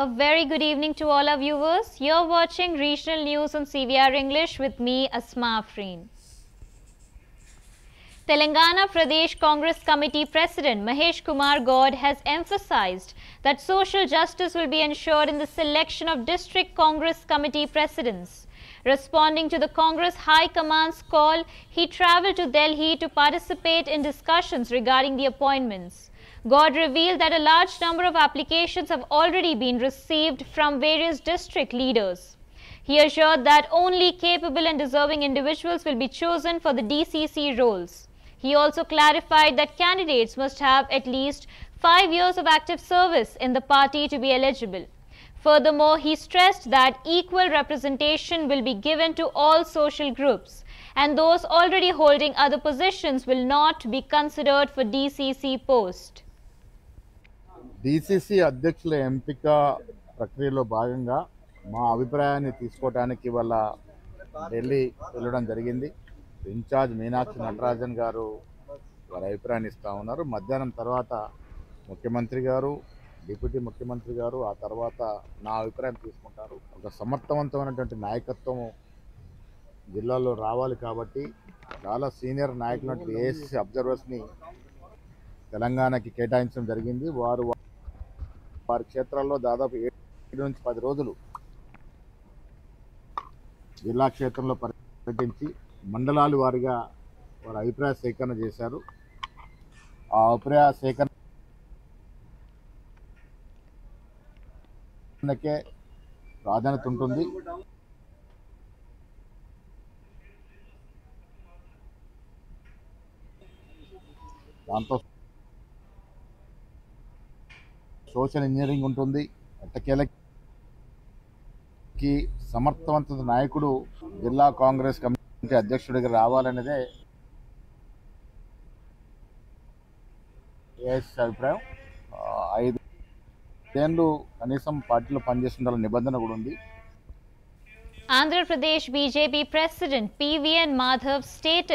A very good evening to all our viewers. You're watching regional news on CVR English with me, Asma Afreen. Telangana Pradesh Congress Committee President Mahesh Kumar Gaud has emphasized that social justice will be ensured in the selection of district Congress committee presidents. Responding to the Congress High Command's call, he travelled to Delhi to participate in discussions regarding the appointments. Gaud revealed that a large number of applications have already been received from various district leaders. He assured that only capable and deserving individuals will be chosen for the DCC roles. He also clarified that candidates must have at least 5 years of active service in the party to be eligible. Furthermore, he stressed that equal representation will be given to all social groups, and those already holding other positions will not be considered for DCC post. DCC అధ్యక్షుల ఎంపిక ప్రక్రియలో భాగంగా మా అభిప్రాయాన్ని తీసుకోవడానికి ఇవాళ ఢిల్లీ వెళ్ళడం జరిగింది. ఇన్ఛార్జ్ మీనాక్షి నటరాజన్ గారు వారి అభిప్రాయాన్ని ఇస్తూ ఉన్నారు. మధ్యాహ్నం తర్వాత ముఖ్యమంత్రి గారు, డిప్యూటీ ముఖ్యమంత్రి గారు, ఆ తర్వాత నా అభిప్రాయం తీసుకుంటారు. ఒక సమర్థవంతమైనటువంటి నాయకత్వం జిల్లాలో రావాలి కాబట్టి చాలా సీనియర్ నాయకులు ఏఎస్సీ అబ్జర్వర్స్ని తెలంగాణకి కేటాయించడం జరిగింది. వారి క్షేత్రాల్లో దాదాపు 7 నుంచి 10 రోజులు జిల్లా క్షేత్రంలో పర్యటించి మండలాల వారిగా వారి అభిప్రాయ సేకరణ చేశారు. ఆ అభిప్రాయ సేకరణకే ప్రాధాన్యత ఉంటుంది. దాంతో సోషల్ ఇంజనీరింగ్ ఉంటుంది. ఎట్టకేలకి సమర్థవంత నాయకుడు జిల్లా కాంగ్రెస్ కమిటీ అధ్యక్షుడిగా రావాలనేదే ఏఎస్ అభిప్రాయం. 5 ఏళ్ళు కనీసం పార్టీలో పనిచేస్తుండాల నిబంధన కూడా ఉంది. Andhra Pradesh BJP President PVN Madhav stated